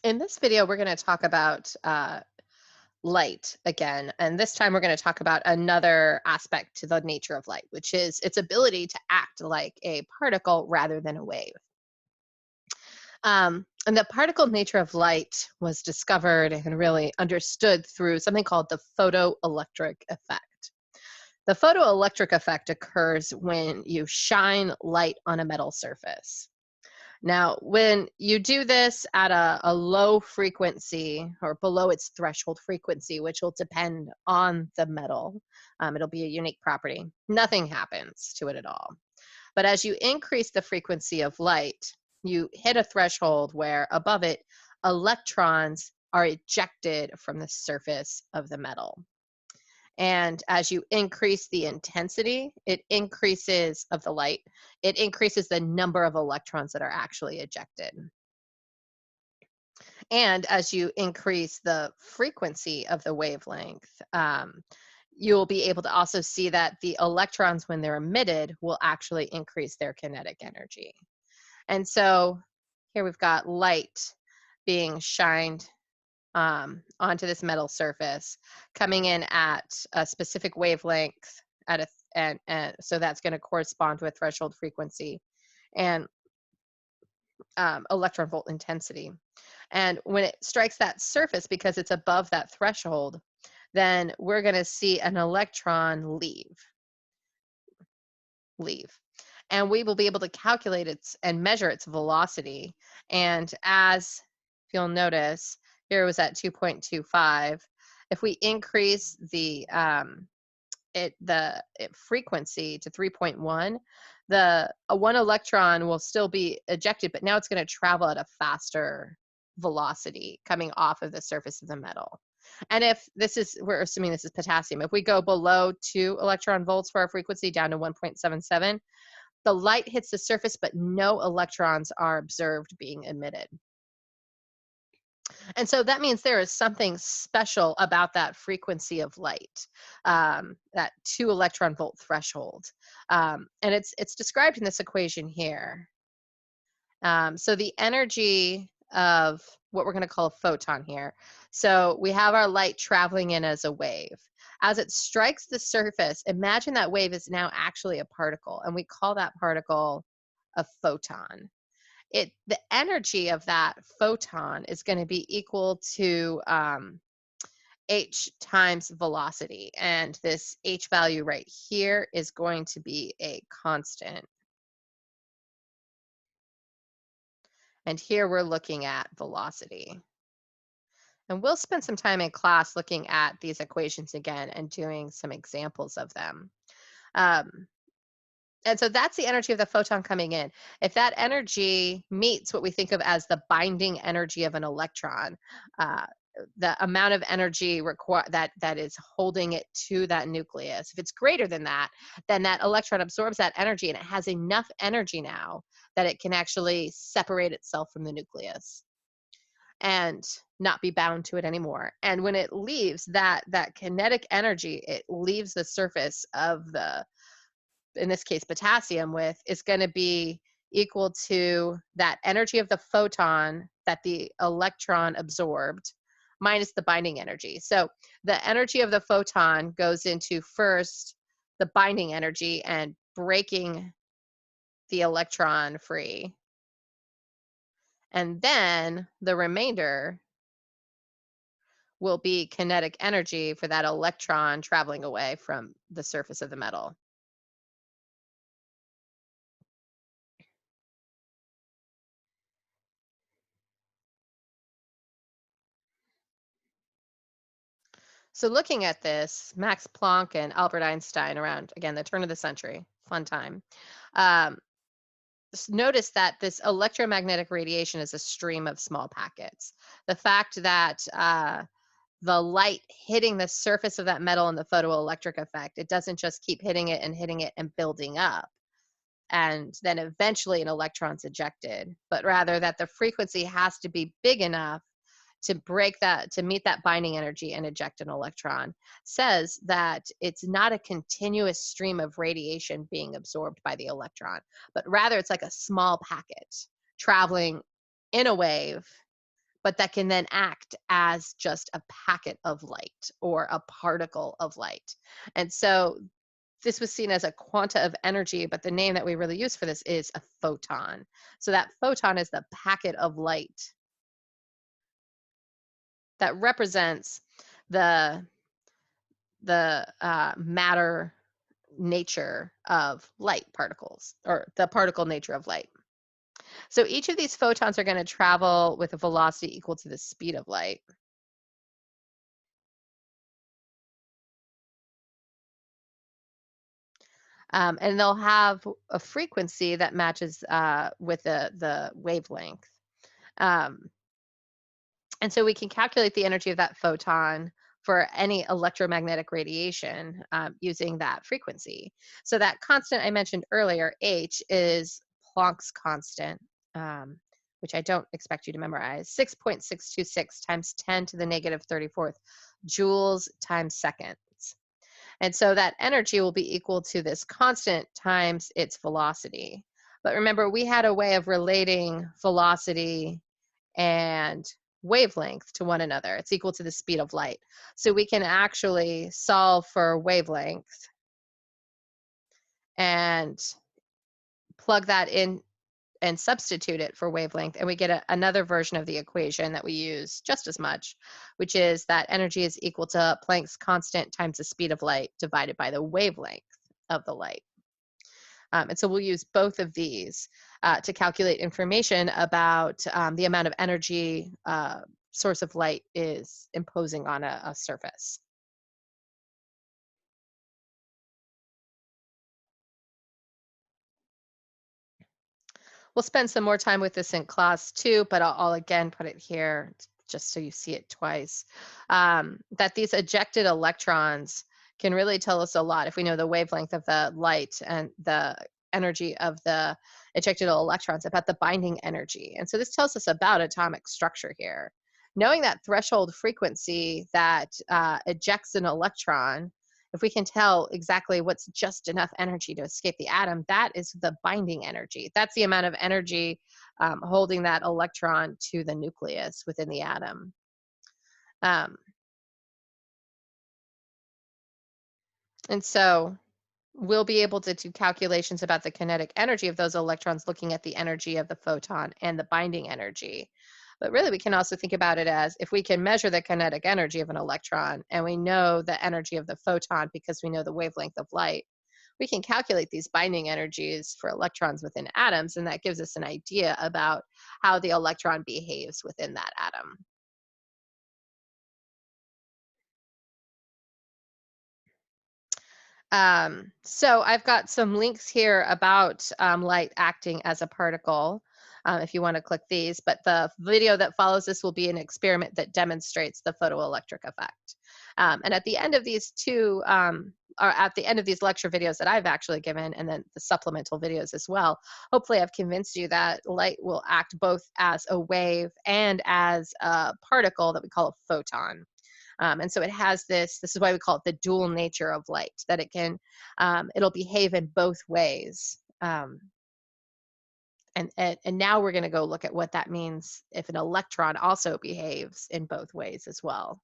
In this video, we're going to talk about light again, and this time we're going to talk about another aspect to the nature of light, which is its ability to act like a particle rather than a wave. And the particle nature of light was discovered and really understood through something called the photoelectric effect. The photoelectric effect occurs when you shine light on a metal surface. Now, when you do this at a low frequency or below its threshold frequency, which will depend on the metal, it'll be a unique property, nothing happens to it at all. But as you increase the frequency of light, you hit a threshold where above it, electrons are ejected from the surface of the metal. And as you increase the intensity, it increases of the light, it increases the number of electrons that are actually ejected. And as you increase the frequency of the wavelength, you'll be able to also see that the electrons, when they're emitted, will actually increase their kinetic energy. And so here we've got light being shined onto this metal surface, coming in at a specific wavelength at a and so that's going to correspond to a threshold frequency and electron volt intensity. And when it strikes that surface, because it's above that threshold, then we're going to see an electron leave. And we will be able to calculate its and measure its velocity. And as if you'll notice, here it was at 2.25. If we increase the frequency to 3.1, the one electron will still be ejected, but now it's going to travel at a faster velocity coming off of the surface of the metal. And if this is, we're assuming this is potassium, if we go below 2 electron volts for our frequency down to 1.77, the light hits the surface, but no electrons are observed being emitted. And so that means there is something special about that frequency of light, that 2 electron volt threshold. And it's described in this equation here. So the energy of what we're going to call a photon here. So we have our light traveling in as a wave. As it strikes the surface, imagine that wave is now actually a particle, and we call that particle a photon. The energy of that photon is going to be equal to h times velocity, and this h value right here is going to be a constant. And here we're looking at velocity. And we'll spend some time in class looking at these equations again and doing some examples of them. And so that's the energy of the photon coming in. If that energy meets what we think of as the binding energy of an electron, the amount of energy that is holding it to that nucleus, if it's greater than that, then that electron absorbs that energy, and it has enough energy now that it can actually separate itself from the nucleus and not be bound to it anymore. And when it leaves that kinetic energy, it leaves the surface of in this case, potassium is going to be equal to that energy of the photon that the electron absorbed minus the binding energy. So the energy of the photon goes into first the binding energy and breaking the electron free. And then the remainder will be kinetic energy for that electron traveling away from the surface of the metal. So looking at this, Max Planck and Albert Einstein around, again, the turn of the century, fun time, um, notice that this electromagnetic radiation is a stream of small packets. The fact that the light hitting the surface of that metal in the photoelectric effect, it doesn't just keep hitting it and building up, and then eventually an electron's ejected, but rather that the frequency has to be big enough to meet that binding energy and eject an electron, says that it's not a continuous stream of radiation being absorbed by the electron, but rather it's like a small packet traveling in a wave, but that can then act as just a packet of light or a particle of light. And so this was seen as a quanta of energy, but the name that we really use for this is a photon. So that photon is the packet of light that represents the matter nature of light particles, or the particle nature of light. So each of these photons are going to travel with a velocity equal to the speed of light. And they'll have a frequency that matches with the wavelength. Um, and so we can calculate the energy of that photon for any electromagnetic radiation using that frequency. So that constant I mentioned earlier, H, is Planck's constant, which I don't expect you to memorize, 6.626 times 10 to the negative 34th joules times seconds. And so that energy will be equal to this constant times its velocity. But remember, we had a way of relating velocity and wavelength to one another. It's equal to the speed of light. So we can actually solve for wavelength and plug that in and substitute it for wavelength, and we get another version of the equation that we use just as much, which is that energy is equal to Planck's constant times the speed of light divided by the wavelength of the light. And so we'll use both of these to calculate information about the amount of energy source of light is imposing on a surface. We'll spend some more time with this in class too, but I'll again put it here just so you see it twice. That these ejected electrons can really tell us a lot if we know the wavelength of the light and the energy of the ejected electrons about the binding energy. And so this tells us about atomic structure here. Knowing that threshold frequency that ejects an electron, if we can tell exactly what's just enough energy to escape the atom, that is the binding energy. That's the amount of energy holding that electron to the nucleus within the atom. Um, and so we'll be able to do calculations about the kinetic energy of those electrons looking at the energy of the photon and the binding energy. But really, we can also think about it as if we can measure the kinetic energy of an electron and we know the energy of the photon because we know the wavelength of light, we can calculate these binding energies for electrons within atoms, and that gives us an idea about how the electron behaves within that atom. So I've got some links here about light acting as a particle, if you want to click these, but the video that follows this will be an experiment that demonstrates the photoelectric effect. And at the end of these or at the end of these lecture videos that I've actually given, and then the supplemental videos as well, hopefully I've convinced you that light will act both as a wave and as a particle that we call a photon. And so it has this is why we call it the dual nature of light, that it'll behave in both ways. And now we're going to go look at what that means if an electron also behaves in both ways as well.